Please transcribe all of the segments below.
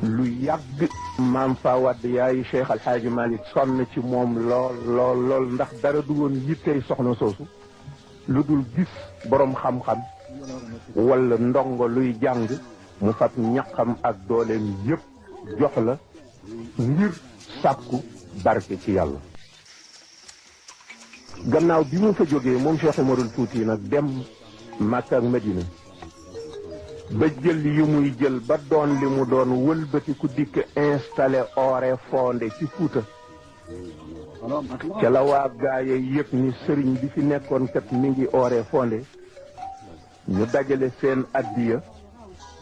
lu yàgg maam Fawad yaayu Cheikh Al Hadj Malick sonn ci moom lool ndax dara du woon yittey soxna soosu lu dul gis boroom xam-xam wala ndongo luy jàng mu fab ñaqam ak dooleem yépp jox la ngir sàkku barke ci yàlla. gannaaw bi mu fa jógee moom Cheikh Umarul Fuuti nag dem Makka ak Medina ba jël yu muy jël ba doon li mu doon wëlbati ku dikk installé ore fondé ci Fuuta ca la waa gaaye yëpp ni sëriñ bi fi nekkoon kat mi ngi ore fondé ñu dajale seen addiya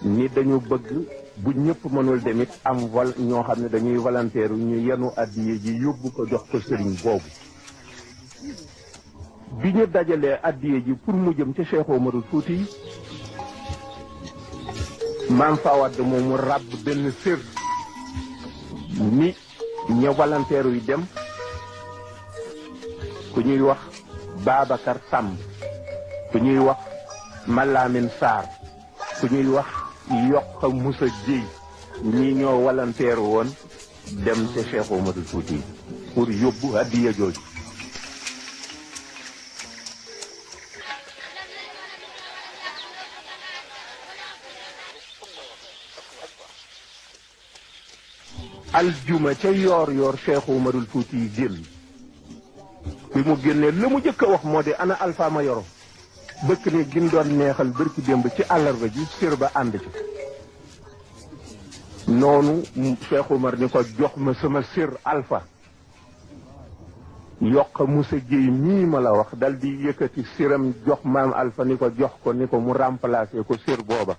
ni dañu bëgg bu ñëpp mënul demit am ñoo xam ne dañuy volontaire ñu yenu addiya ji yóbbu ko jox ko sëriñ boobu. bi ñu dajalee addiya ji pour mu jëm ca Cheikh Omarul Fuuti maam Fawad moom mu ràbb benn sër ni ña volontaire yi dem ku ñuy wax Babacar Samb ku ñuy wax Malamine Sarr ku ñuy wax Yokka Moussa Dieye ñii ñoo volontaire woon dem ca Cheikh Omarul Fuuti pour yóbbu addiya jooju. aljuma ca yoor Cheikh Umarul Fuuti yi génn bi mu génnee la mu jëkk a wax moo di ana Alpha Mayoro bëkk ne gin doon neexal bërki démb ci àllarba ji sër ba ànd ci noonu Cheikh Umar ni ko jox ma sama sër Alpha. Yokk Moussa Gueye mii ma la wax dal di yëkkati sëram jox maam Alpha ni ko jox ko ni ko mu remplacer ko sër booba.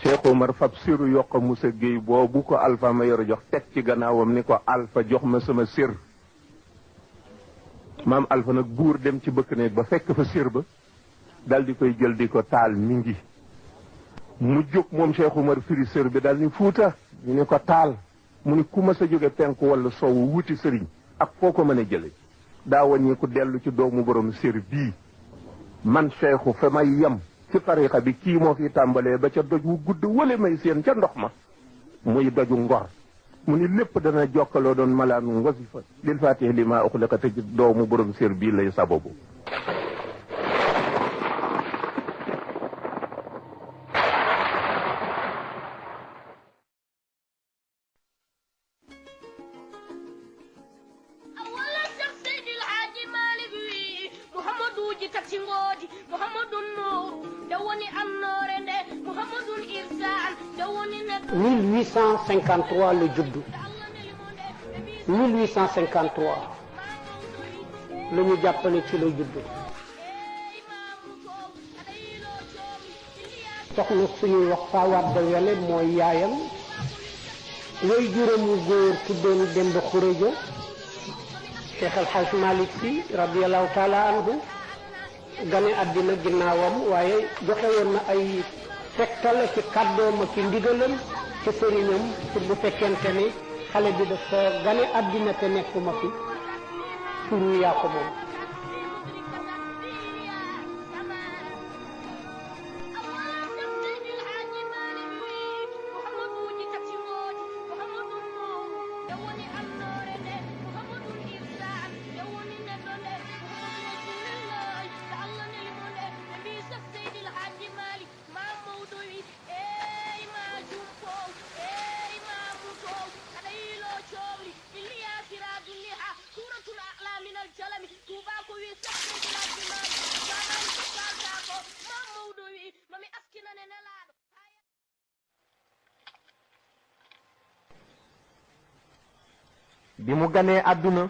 Cheikh Omar fab siru Yokk Moussa Gueye boobu ko Alpha Mayoro jox teg ci gannaawam ni ko Alpha jox ma sama sir maam Alpha nag buur dem ci bëkk néeg ba fekk fa sir ba dal di koy jël di ko taal mi ngi mu jóg moom Cheikh Omar firi sir bi dal ni Fuuta ñu ni ko taal mu ni ku ma sa jóge penku wala soowu wuti sëriñ ak foo ko mën a jële daa waññi ku dellu ci doomu borom sir bii man Cheikhu fa may yem ci tariqa bi kii moo fi tàmbalee ba ca doj wu gudd wala may seen ca ndox ma muy doju Ngor mu ni lépp dana jokkaloo doon malaanu wasifa lil fatih li ma uxliqa te doomu borom sér bii lay sababu. la juddu 1853 la ñu jàppale ci la juddu soxna suñuy wax Fawad Wele mooy yaayam way juróomu góor tuddoon Demba Xureja Cheikh El Hadj Malick Sy radiyallahu taala anhu gane àddina ginnaawam waaye joxe woon na ay tegtal ci kàddoom ak ndigalam ci sëriñam pour bu fekkente ni xale bi dafa gane àddina te nekkuma fi turu yaa ko moom. bi mu ganee àdduna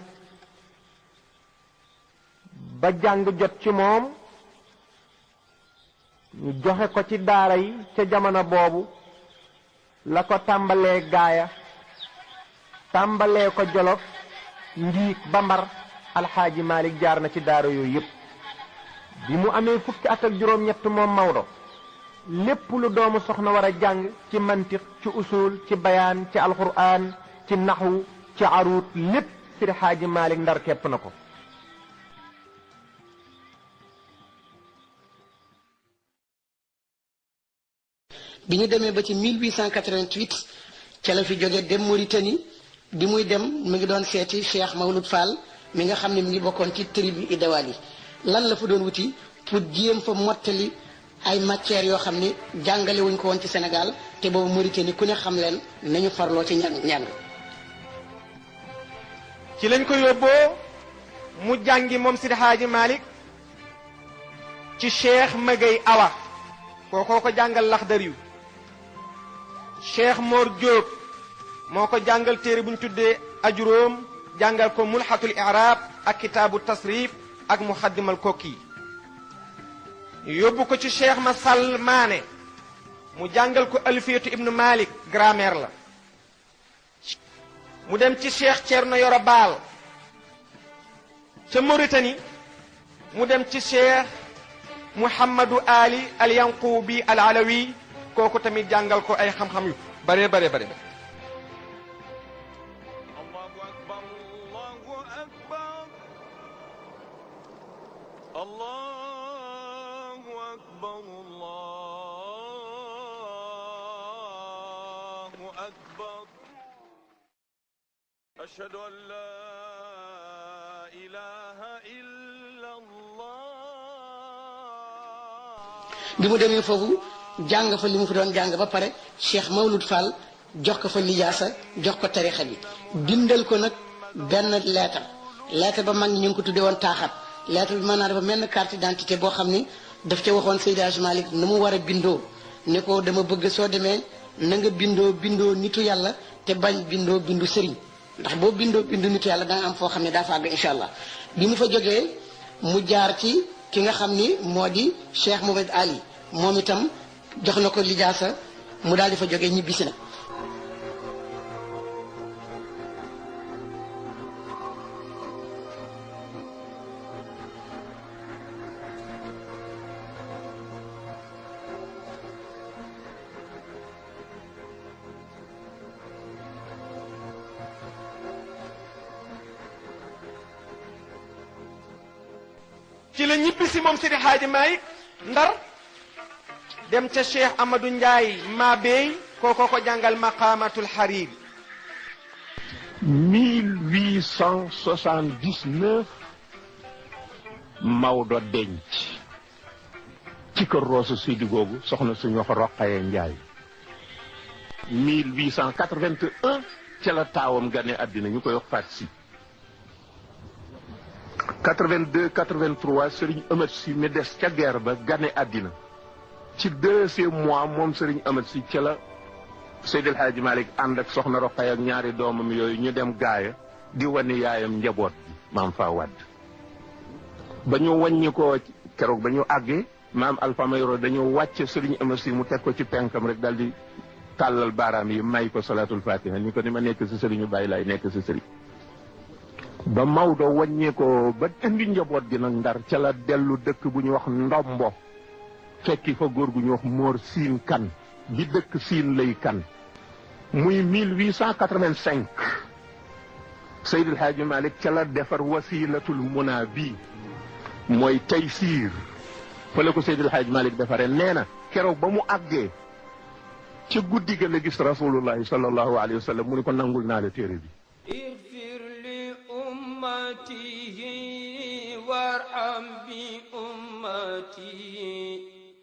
ba jàng jot ci moom ñu joxe ko ci daara yi ca jamono boobu la ko tàmbalee gaaya tàmbalee ko Jolof Ngiig Bambar Alxaaji Malik jaar na ci daara yooyu yépp bi mu amee fukki at ak juróom-ñett moom Maodo lépp lu doomu soxna war a jàng ci mantiq ci usul ci bayaan ci alquran ci naxwu ci aruut lépp Seydi Xaaji Malik ndar képp na ko bi ñu demee ba ci 1888 ca la fi jóge dem Mauritanie bi muy dem mu ngi doon seeti Cheikh Mawlud Fall mi nga xam ne mi ngi bokkoon ci tribu Idawal yi lan la fa doon wuti pour jéem fa mottali ay matières yoo xam ne jàngale wuñ ko woon ci Sénégal te boobu Mauritanie ku ne xam leen nañu farloo ci ñàng ci lañ ko yóbboo mu jàngi moom Sidi Haaji Malick ci Cheikh Magay Awa kookoo ko jàngal Laxdariyu Cheikh Mor Diop moo ko jàngal téere bu ñu tuddee ajuróom jàngal ko mulhatul i'rab ak kitaabu tasrif ak muxaddimal kokki yóbbu ko ci Cheikh ma Sall Maane mu jàngal ko alfiyatu ibnu Malik grammaire la mu dem ci Cheikh Thierno Yoro Baal ca Mauritanie mu dem ci Cheikh Mouhamadou Ali al Yanqubi al Alawi kooku tamit jàngal ko ay xam-xam yu bare bare bare Allahu akbar Allahu akbar ashhadu an la ilaha illa Allah. bi mu demee foofu jàng fa li mu fi doon jàng ba pare Cheikh Mawlud Fall jox ko fa lijaasa jox ko tarixa bi bindal ko nag benn lettre ba mag ñi ñu ngi ko tuddee woon taaxat lettre bi maanaam dafa mel ne carte d'identité boo xam ni daf ca waxoon Seydi Hadji Malick nu mu war a bindoo ne ko dama bëgg soo demee na nga bindoo nitu yàlla te bañ bindu sëriñ ndax boo bindu nitu yàlla da nga am foo xam ne daa fa àgg incha allah bi mu fa jógee mu jaar ci ki nga xam ni moo di Cheikh Mohamed Ali moom itam jox na ko lijaasa mu daal di fa jógee ñibbisi na. ci la ñibbisi moom Sidi Haaji Maalik Ndar dem ca Cheikh Amadou Ndiaye Mabey kooko ko jàngal maqamatul Harir 1879 Maodo denc ci kër Roosu Sidi googu soxna suñu wax Roqaye Ndiaye 1881 ca la taawam gane àddina ñu koy wax Faat Si 82 83 Serigne Amat Si mi des ca guerre ba gane àddina ci 2e mois moom Serigne Amat Si ca la Seydil Hadji Malick ànd ak soxna Roqaya ak ñaari doomam yooyu ñu dem gaaya di wane yaayam njaboot bi maam fa wadd ba ñu wàññi ko keroog ba ñu àggee maam Alpha Mayoro dañu wàcce Serigne Amat Si mu teg ko ci penkam rek dal di tàllal baaraam yi may ko salatul fatiha ni ko ni ma nekk si Serigne Baye laay nekk si Serigne ba Maodo wàññee ko ba indi njaboot gi nag Ndar ca la dellu dëkk bu ñu wax Ndombo fekki fa góor gu ñu wax Mor Siin Kan bi dëkk Siin lay kan muy 1885 Seydil Hadji Malick ca la defar wasilatul muna bi mooy Taysiir fa la ko Seydil Hadji Malick defaree nee na keroog ba mu àggee ca guddi ga la gis rasulullahi sallallahu alayhi wa sallam mu ni ko nangul naa la téere bi وارحم بأمتي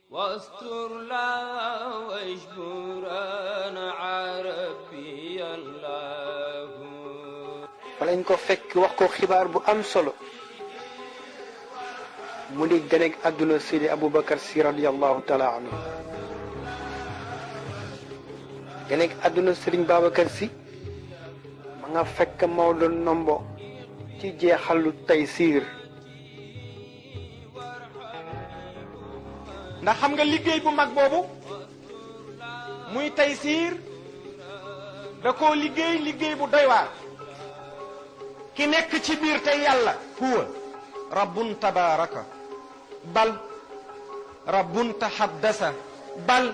واستر لا واجبرنا عربي الله falañ ko fekk wax ko xibaar bu am solo mu di gane àdduna Seydi Aboubacar Si radiyallahu taala anhu gane àdduna Serigne Babacar Si ma nga fekk Maodo Nombo ci jeexalu Taysiir ndax xam nga liggéey bu mag boobu muy Taysiir da koo liggéey bu doy waar ki nekk ci biir tey yàlla huwa rabbun tabaraka bal rabbun tahaddasa bal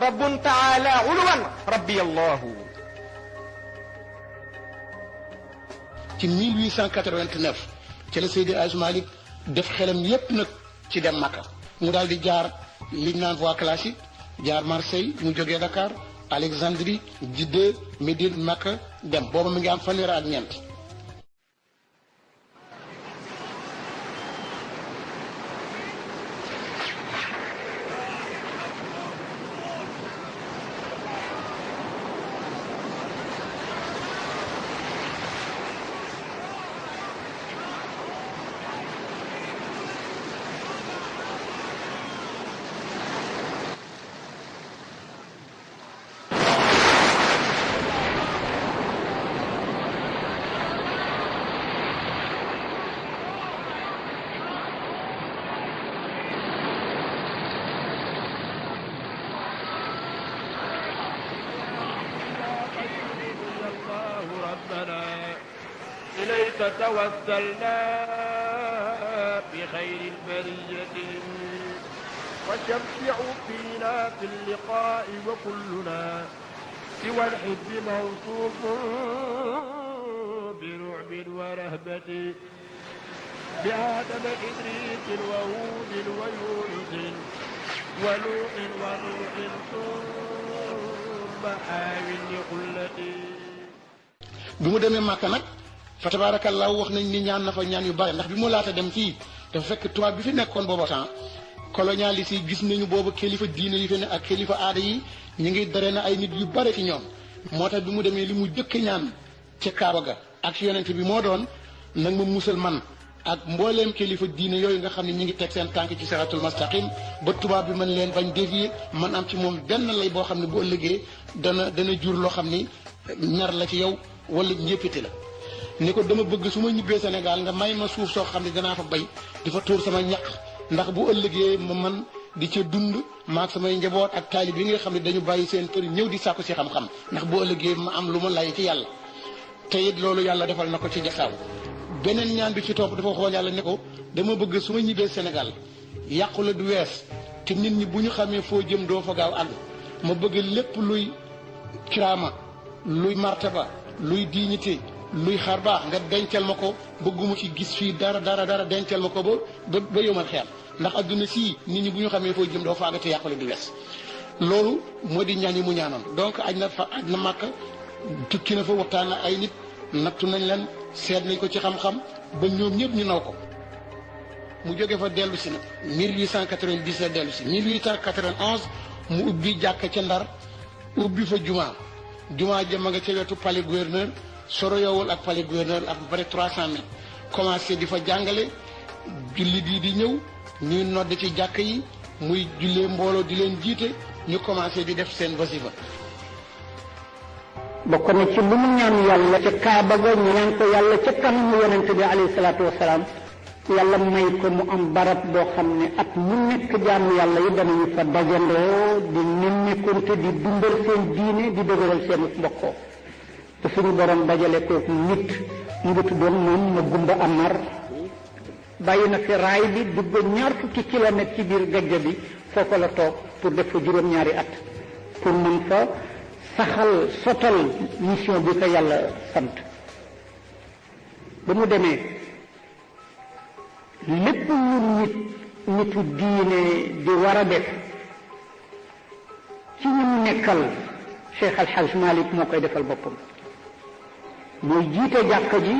rabbun taala uluwan rabbi allahu ci 1889 ci la Seydi Hadji Malick def xelam yépp nag ci dem Makka mu daal di jaar liñ naan voie classique jaar Marseille mu jógee Dakar Alexandrie Jidda Médine Makka dem booba mi ngi am fanweer ak ñeent. إليك توسلنا بخير البرية وشفع فينا في اللقاء وكلنا سوى الحب موصوف برعب ورهبة بآدم إدريس وهود ويونس ولوط ونوح ثم آوٍ لقلتي. bi mu demee Màkka nag fa tabaarakallaahu wax nañ ni ñaan na fa ñaan yu bari ndax bi mu laata dem fii dafa fekk tubaab bi fi nekkoon booba temps colonialiste yi gis nañu boobu kilifa diine yi fi ne ak kilifa aada yi ñu ngi dare na ay nit yu bari ci ñoom moo tax bi mu demee li mu jëkk ñaan ca Kaaba ga ak yonent bi moo doon nag ma musal man ak mbooleem kilifa diine yooyu nga xam ne ñu ngi teg seen tànk ci siratul mustaqim ba tubaab bi mën leen bañ dévier man am ci moom benn lay boo xam ne bu ëllëgee dana jur loo xam ni ñar la ci yow wala njëppite la ni ko dama bëgg su ma ñibbee Sénégal nga may ma suuf soo xam ne danaa fa bay di fa tuur sama ñaq ndax bu ëllëgee ma man di ca dund maag samay njaboot ak taalib yi nga xam ne dañu bàyyi seen kër ñëw di sàkku si xam-xam ndax bu ëllëgee ma am lu ma lay ci yàlla te it loolu yàlla defal na ko ci jasaaw beneen ñaan bi ci topp dafa xool yàlla ne ko dama bëgg su ma ñibbee Sénégal yàqu la du wees te nit ñi bu ñu xamee foo jëm doo fa gaaw àgg ma bëgg lépp luy kiraama luy martaba luy dignité luy xar baax nga dencal ma ko bëgguma ci gis fii dara dencal ma ko ba yomal xeer ndax adduna sii nit ñi bu ñu xamee foo jëm doo fa àgg te yàqule du wees loolu moo di ñaan yi mu ñaanoon donc aj na Màkka tukki na fa waxtaan na ay nit nattu nañ leen seet nañ ko ci xam-xam ba ñoom ñëpp ñu naw ko mu jóge fa dellu si nag 1897 dellu si 1891 mu ubbi jàkka ca Ndar ubbi fa jumaa ja ma nga ca wetu palais gouverneur soro yowul ak palais gouverneur à peu près 300 mètres commencé di fa jàngale jullit yi di ñëw ñuy nodd ci jàkk yi muy jullee mbooloo di leen jiite ñu commencé di def seen wasifa bokk na ci lu mu ñaan yàlla ca Kaaba ga ñaan ko yàlla ca kanamu yonente bi alayhi salaatu wasalaam yàlla may ko mu am barab boo xam ne at mu nekk jaamu yàlla yi danañu fa dajandoo di nemmikonte di dundal seen diine di dëgëral seen mbokkoo te suñu borom dajale ko nit mu ngi tuddoon moom ma gumba amar bàyyi na fi raay bi dugg 20 kilomètres ci biir gajja bi foofa la toog pour def fa juróom-ñaari at pour mën fa saxal sotal mission bi ko yàlla sant ba mu demee lépp lu nitu diine di war a def ci ñi mu nekkal Cheikh Al Hadj Malick moo koy defal boppam mooy jiite jàkka ji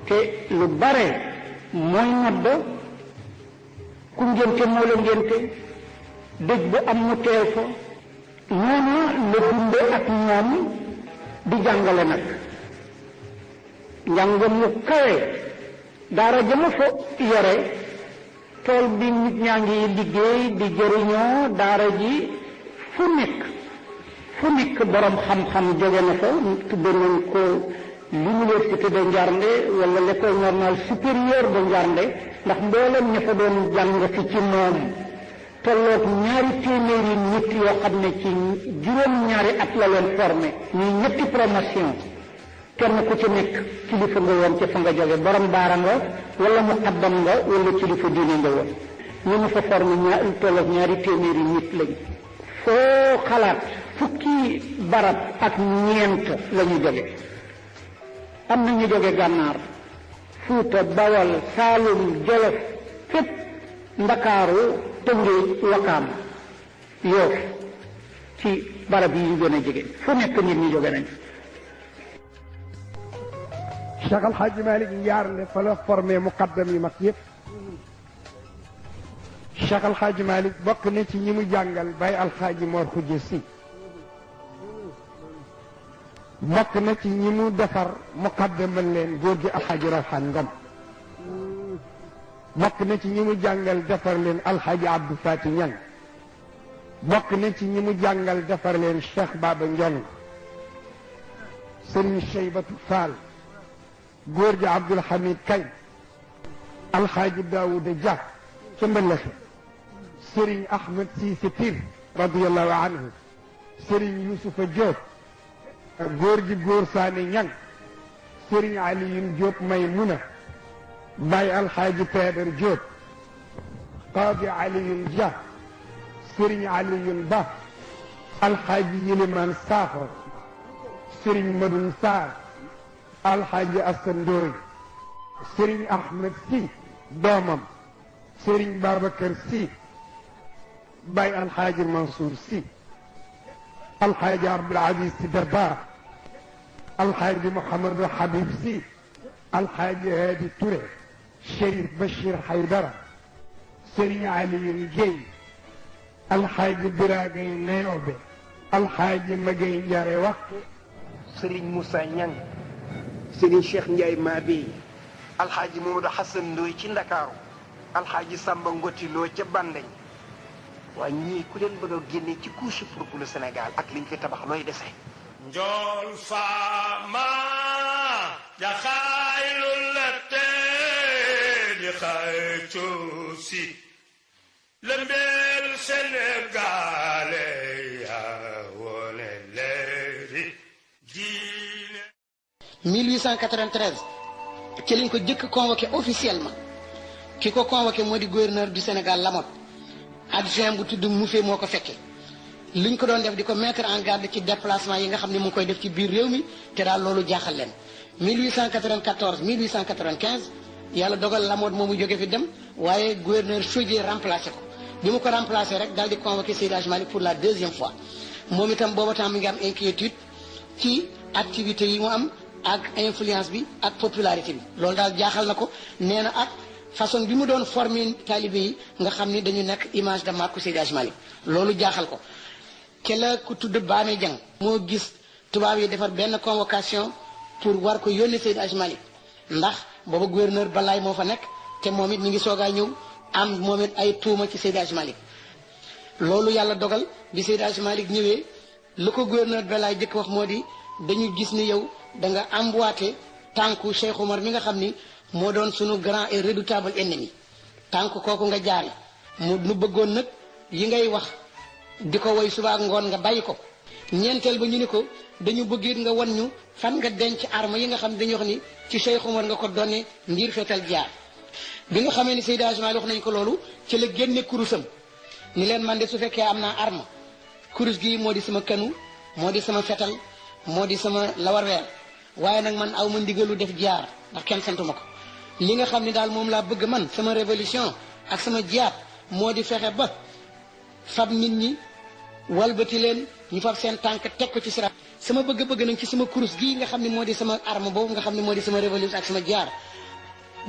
te lu bare mooy nodd ku ngénte moo la ngénte dëj bu am mu teew fa noonu la dunde ak ñoom di jàngale nag njàng mu kawe daara jëma fa yore tool bi nit ñaa ngi liggéey di jëriñoo daara ji fu nekk borom xam-xam jóge na fa tudde nañ ko l'université de Njarnde wala l'école normale supérieure de Njarnde ndax mboolem ña fa doon jàng fi ci moom tolloog 200 nit yoo xam ne ci juróom-ñaari at la leen formé ñuy ñetti promotion kenn ku ci nekk kilifa nga woon ca fa nga jóge borom daara nga wala muqaddam nga wala kilifa diine nga woon ñu ñu fa formé tolloog 200 nit lañ foo xalaat fukki barab ak ñeent la ñu jóge am na ñu jóge Gànnaar Fuuta Bawal Saalum Jolof fépp Ndakaaru Tëngéej Wakaam Yoof ci barab yi ñu gën a jege fu nekk nit ñi jóge nañ Cheikh Al Hadj Malick Ndiarle fa la formé muqaddam yi mag yëpp Cheikh Al Hadj Malick bokk na ci ñi mu jàngal Baye Al Hadj Mor Khoudia Sy bokk na ci ñi mu defar muqaddamal leen góor gi Al Hadj Rawhan Ngom bokk na ci ñi mu jàngal defar leen Al Hadj Abdou Fati Niang bokk na ci ñi mu jàngal defar leen Cheikh Baba Ndiong Serigne Cheybatu Fall góor gi Abdoul Hamid Kay alxaaji Daouda Dia ca Mbëlëxe Serigne Ahmed Cissé Pire radiallahu anhu Serigne Youssoufa Diop góor gi Góor Saane Ñang Serigne Aliyun Diop Maymuna Baye alxaaji Peedar Diop Qaadi Aliyun Dia Serigne Aliyun Ba alxaaji Yiliman Sakho Serigne Madoun Sarr alxaaji Asan Ndooy Serigne Ahmed Sy doomam Serigne Babacar Sy Baye alxaaji Mansour Sy alxaaji Abdul Aziz Sy Dabakh alxaaji Mouhamadou Habib Sy alxaaji Hadi Touré Chérif Bachir Haydara Serigne Aliyun Guèye alxaaji Biragay Neyobe alxaaji Magay Njare Wax Serigne Moussa Niang Serigne Cheikh Ndiaye Mabey alxaaji Mamadou Hassan Ndoy ci Ndakaaru alxaaji Samba Ngoti Lo ca Bandeñ waa ñii ku leen bëgg a génne ci couche pour le Sénégal ak liñ fi tabax looy dese njool faama jaxaaylu la tee di xaycoo si lëmbeel Sénégal yaa wone leeri diine 1893 ci lañ ko jëkk convoqué officiellement ki ko convoqué moo di gouverneur du Sénégal Lamotte adjoint bu tudd Moufé moo ko fekkee liñ ko doon def di ko mettre en garde ci déplacement yi nga xam ne mu ngi koy def ci biir réew mi te daal loolu jaaxal leen 1894 1895 yàlla dogal Lamotte moomu jóge fi dem waaye gouverneur Chaudié remplacé ko bi mu ko remplacé rek daal di convoqué Seydi Hadji Malick pour la deuxième fois moom itam booba temps mi ngi am inquiétude ci activité yi mu am ak influence bi ak popularité bi loolu daal jaaxal na ko nee na ak façon bi mu doon former talibé yi nga xam ni dañu nekk image de marque Seydi Hadji Malick loolu jaaxal ko ke la ku tudd Baame Jang moo gis tubaab yi defar benn convocation pour war ko yónnee Seydi Hadji Malick ndax booba gouverneur Balaye moo fa nekk te moom it mi ngi soogaa ñëw am moom it ay tuuma ci Seydi Hadji Malick loolu yàlla dogal bi Seydi Hadji Malick ñëwee lu ko gouverneur Balaye jëkk wax moo di dañu gis ni yow da nga emboîté tànku Cheikh Omar mi nga xam ni moo doon sunu grand et redoutable ennemi tànk kooku nga jaari mu nu bëggoon nag yi ngay wax di ko woy suba ak ngoon nga bàyyi ko ñeenteel ba ñu ni ko dañu bëgg nga wan ñu fan nga denc arme yi nga xam ne dañuy wax ni ci Cheikh Omar nga ko donne ngir fetal jaar bi nga xamee ni Seydi Hadji Malick wax nañ ko loolu ci la génne kurusam ni leen man de su fekkee am naa arme kurus gi moo di sama kanu moo di sama fetal moo di sama lawarweer waaye nag man aw ma ndigalu def jaar ndax kenn santuma ko li nga xam ne daal moom laa bëgg man sama révolution ak sama jiyaat moo di fexe ba fab nit ñi walbati leen ñu fab seen tànk teg ko ci siraat sama bëgg-bëgg nag ci sama kurus gii nga xam ne moo di sama arme boobu nga xam ne moo di sama révolution ak sama jiyaat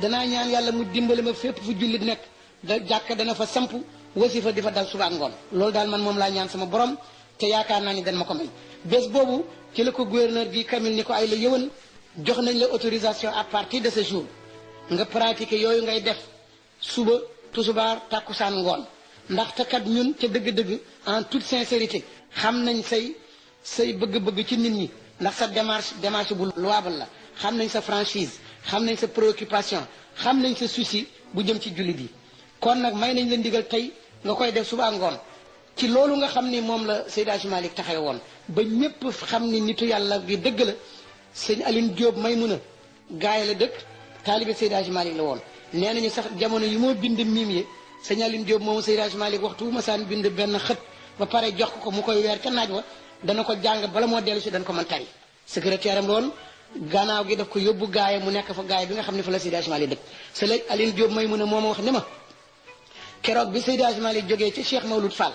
danaa ñaan yàlla mu dimbali ma fépp fu jullit nekk da jàkk dana fa samp wasifa di fa dal suba ak ngoon loolu daal man moom laa ñaan sama borom te yaakaar naa ni dañ ma ko may bés boobu ci la ko gouverneur gi Kamil ni ko ay la yëwan jox nañ la autorisation à partir de ce jour nga pratiquer yooyu ngay def suba tusubaar tàkkusaan ngoon ndaxte kat ñun ca dëgg-dëgg en toute sincérité xam nañ say bëgg-bëgg ci nit ñi ndax sa démarche bu louable la xam nañ sa franchise xam nañ sa préoccupation xam nañ sa souci bu jëm ci jullit yi kon nag may nañ la ndigal tey nga koy def suba ngoon ci loolu nga xam ni moom la Seydi Hadji Malick taxawe woon ba ñépp xam ni nitu yàlla gi dëgg la sëñ Aline Diop Maymuna gaay la dëkk taalibe Seydi Hadji Malick la woon nee nañu sax jamono yi moo bind miim yi sëñ Aline Diop moomu Seydi Hadji Malick waxtu bu ma saan bind benn xët ba pare jox ko mu koy weer ca naaj wa dana ko jàng bala moo dellu si dana ko mën tari secrétaire am loolu gannaaw gi daf ko yóbbu gaay mu nekk fa gaay bi nga xam ne fa la Seydi Hadji Malick dëkk sëñ Aline Diop Maymuna moo ma wax ni ma keroog bi Seydi Hadji Malick jógee ci Cheikh Mawlud Fall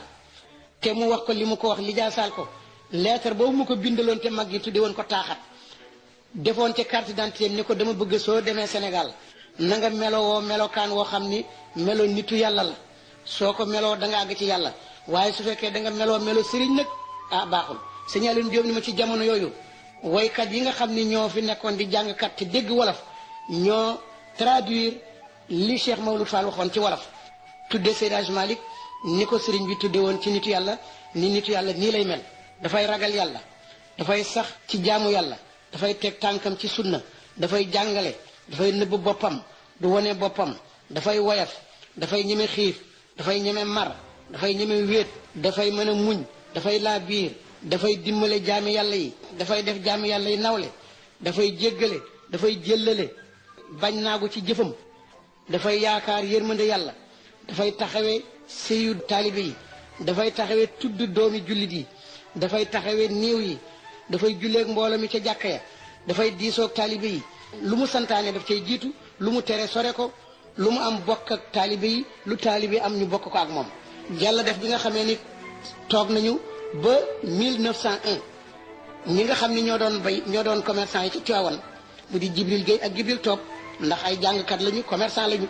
te mu wax ko li mu ko wax lijaasaal ko lettre boobu mu ko bindaloon te mag yi tudde woon ko taaxat defoon ca carte d'identité ni ko dama bëgg soo demee Sénégal na nga melowoo melokaan woo xam ni melo nitu yàlla la soo ko meloo da nga àgg ci yàlla waaye su fekkee da nga meloo melo sëriñ nag ah baaxul sëñ Alioune Diop ni ma ci jamono yooyu woykat yi nga xam ni ñoo fi nekkoon di jàngkat te dégg wolof ñoo traduire li Cheikh Mawlud Fall waxoon ci wolof tudde Seydi Hadji Malick ni ko sëriñ bi tudde woon ci nitu yàlla ni nitu yàlla nii lay mel dafay ragal yàlla dafay sax ci jaamu yàlla dafay teg tànkam ci sunna dafay jàngale dafay nëbb boppam du wone boppam dafay woyaf dafay ñeme xiif dafay ñeme mar dafay ñeme wéet dafay mën a muñ dafay laa biir dafay dimbale jaami yàlla yi dafay def jaami yàlla yi nawle dafay jéggale dafay jëllale bañ naagu ci jëfam dafay yaakaar yërmande yàlla dafay taxawee sëyu taalibe yi dafay taxawee tudd doomi jullit yi dafay taxawee néew yi dafay julleeg mbooloo mi ca jàkka ya dafay diisoog taalibe yi lu mu santaane daf cay jiitu lu mu tere sore ko lu mu am bokk ak taalibe yi lu taalibe am ñu bokk ko ak moom yàlla def bi nga xamee ni toog nañu ba 1901 ñi nga xam ni ñoo doon bay ñoo doon commerçant yi ci Tivaouane mu di Jibril Gueye ak Jibril Top ndax ay jàngkat lañu commerçant lañu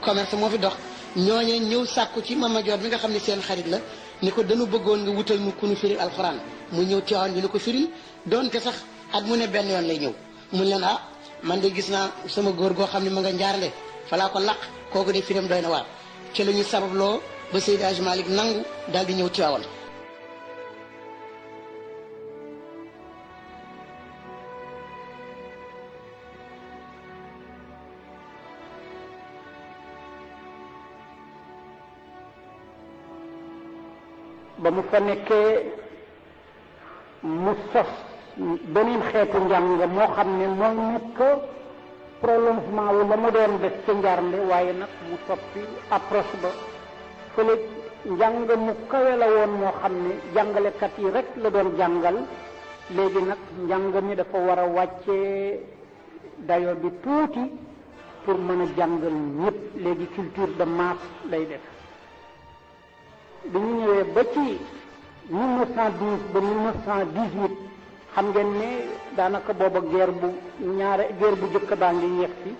commerce moo fi dox ñooñee ñëw sàkku ci Mama Dior bi nga xam ne seen xarit la ni ko dañu bëggoon nga wutal mu ku nu firil alxuraan mu ñëw Tivaouane bi ni ko firil doonte sax at mu ne benn yoon lay ñëw mu leen ah man de gis naa sama góor goo xam ne ma nga njaarle falaa ko laq kooku de firam doy na waar ci la ñu sababloo ba Seydi Hadji Malick nangu daal di ñëw Tivaouane. ba mu fa nekkee mu sos beneen xeetu njàng moo xam ne moo nekk prolongement wu la mu doon def ca njaarnde waaye nag mu soppi approche ba fële njàng mu kawe la woon moo xam ne jàngalekat yi rek la doon jàngal léegi nag njàng mi dafa war a wàccee dayo bi tuuti pour mën a jàngal ñëpp léegi culture de masse lay def bi ñu ñëwee ba ci 1912 ba 1918 xam ngeen ne daanaka booba guerre bu jëkk baa ngi yeex si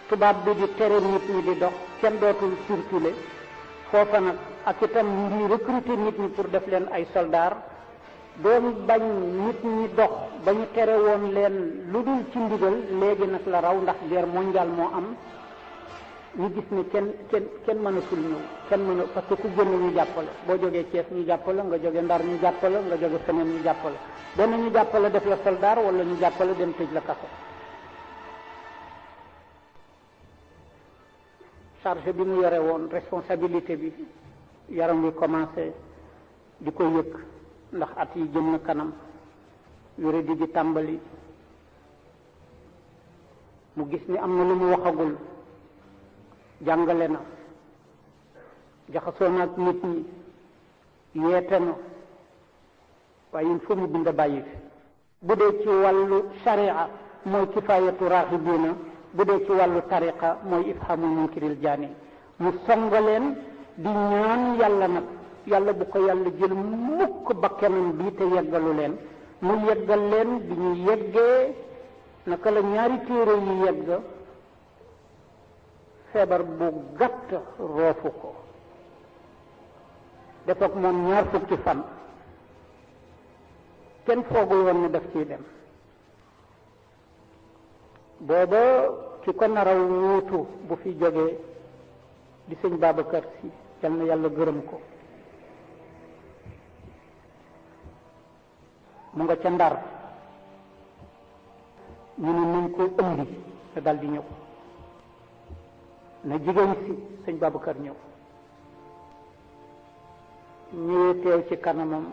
tubaab bi di tere nit ñi di dox kenn dootul circuler foofa nag ak itam ngi recruter nit ñi pour def leen ay soldats doon bañ nit ñi dox ba ñu tere woon leen lu dul ci ndigal léegi nag la raw ndax guerre mondiale moo am ñu gis ne kenn mënatul ñëw kenn mën parce que ku génn ñu jàppale boo jógee Thiès ñu jàppale nga jóge Ndar ñu jàppale nga jóge feneen ñu jàppale benn ñu jàppale def la soldat wala ñu jàppale dem tëj la kaso charge bi mu yore woon responsabilité bi yaram wi commencé di ko yëg ndax at yi jëm na kanam yore di tàmbali mu gis ni am na lu mu waxagul jàngale na jaxasoo na ak nit ñi yeete na waaye il faut mu bind bàyyi fi bu dee ci wàllu sharia mooy kifayatu raxibiina bu dee ci wàllu tariqa mooy ifhamul munkiril jaani mu songaleen di ñaan yàlla nag yàlla bu ko yàlla jël mukk bakkanam bii te yeggalu leen mu yeggal leen bi ñu yeggee naka la ñaari téere yi yegg feebar bu gàtt roofu ko def ak moom 2 fukki fan kenn foogul woon ne daf ciy dem booba ki ko nar a wuutu bu fi jógee di sëñ Babacar Si yal na yàlla gërëm ko mu nga ca Ndar ñu ne nañ ko ëmbi te dal di ñëw na jigéen si sëñ Babacar ñëw ñëwee teew ci kanamam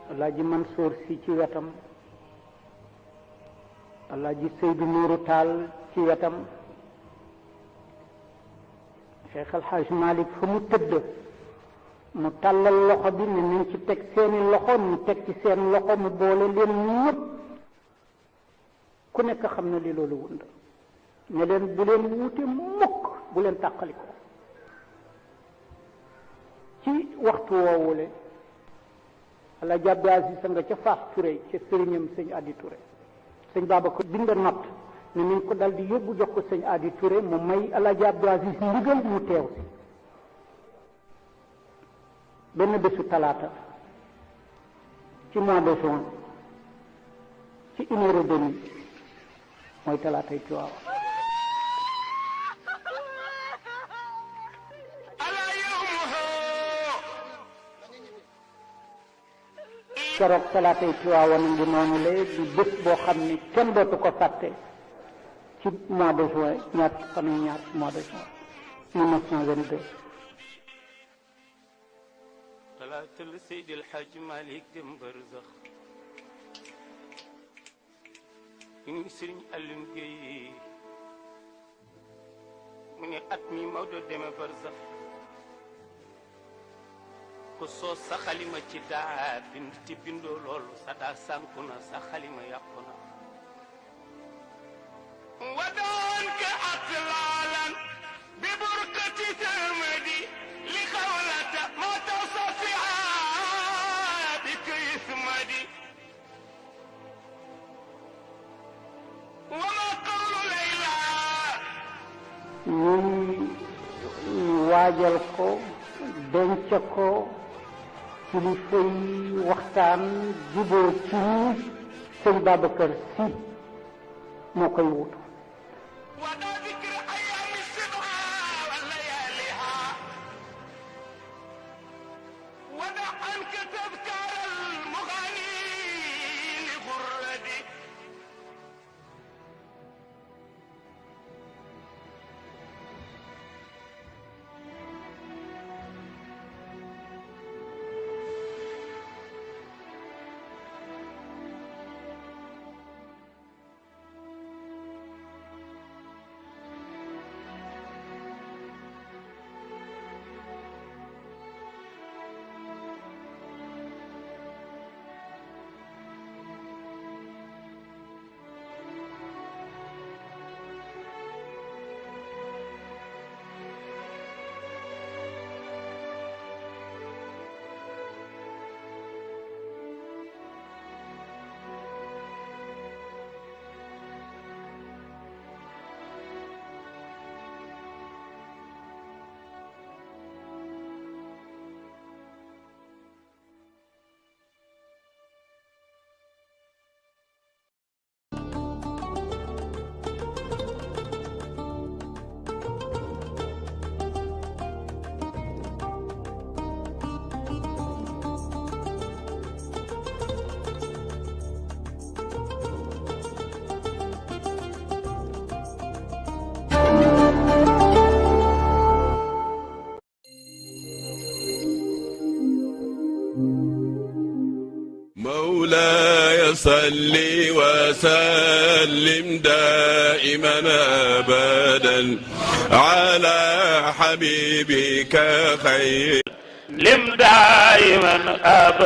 Alaaji Mansour Si ci wetam Alaaji Seydou Nourou Tall ci wetam Cheikh Al Hadj Malick fa mu tëdd mu tàllal loxo bi ne nañ ci teg seeni loxo ñu teg ci seen loxo mu boole leen ñëpp ku nekk xam na li loolu wund ne leen bu leen wuute mukk bu leen tàqaliko ci waxtu woowule Alaaji Abdou Aziz nga ca Fass Touré ca sëriñam sëñ Adi Touré sëñ Babacar bind not ne nañ ko dal di yóbbu jox ko sëñ Adi Touré mu may Alaaji Abdou Aziz ndigal mu teew si benn bésu talaata ci mois de juin ci 1h30 mooy talaatay Tiwaawan keroog talaatay Tiwaawan ngi noonu la di bés boo xam ni kenn dootu ko fàtte ci mois de juin ñaar fan ñaar mois de juin 1922 talaatal Seydi El Hadji Malick dem barzax ñu Sëriñ Aliou Gueye mu ne at mi Maodo deme barzax ko soo sa xalima ci daa bind ci bindoo loolu sa daa sànku na sa xalima yàqu na wadaan ka atlaalan bi burkati samadi li xawlata ma tasafia bi kismadi wa ma qawlu layla ñu waajal ko denc ko kilifa yi waxtaan jubóo ci ni sëñ Babacar Sy moo koy wutu wada dikr ayami sibha wa layaliha wada anka tadkar almughani li ghurradi مولاي صل وسلم دائما ابدا على حبيبك خير لم دائما ابدا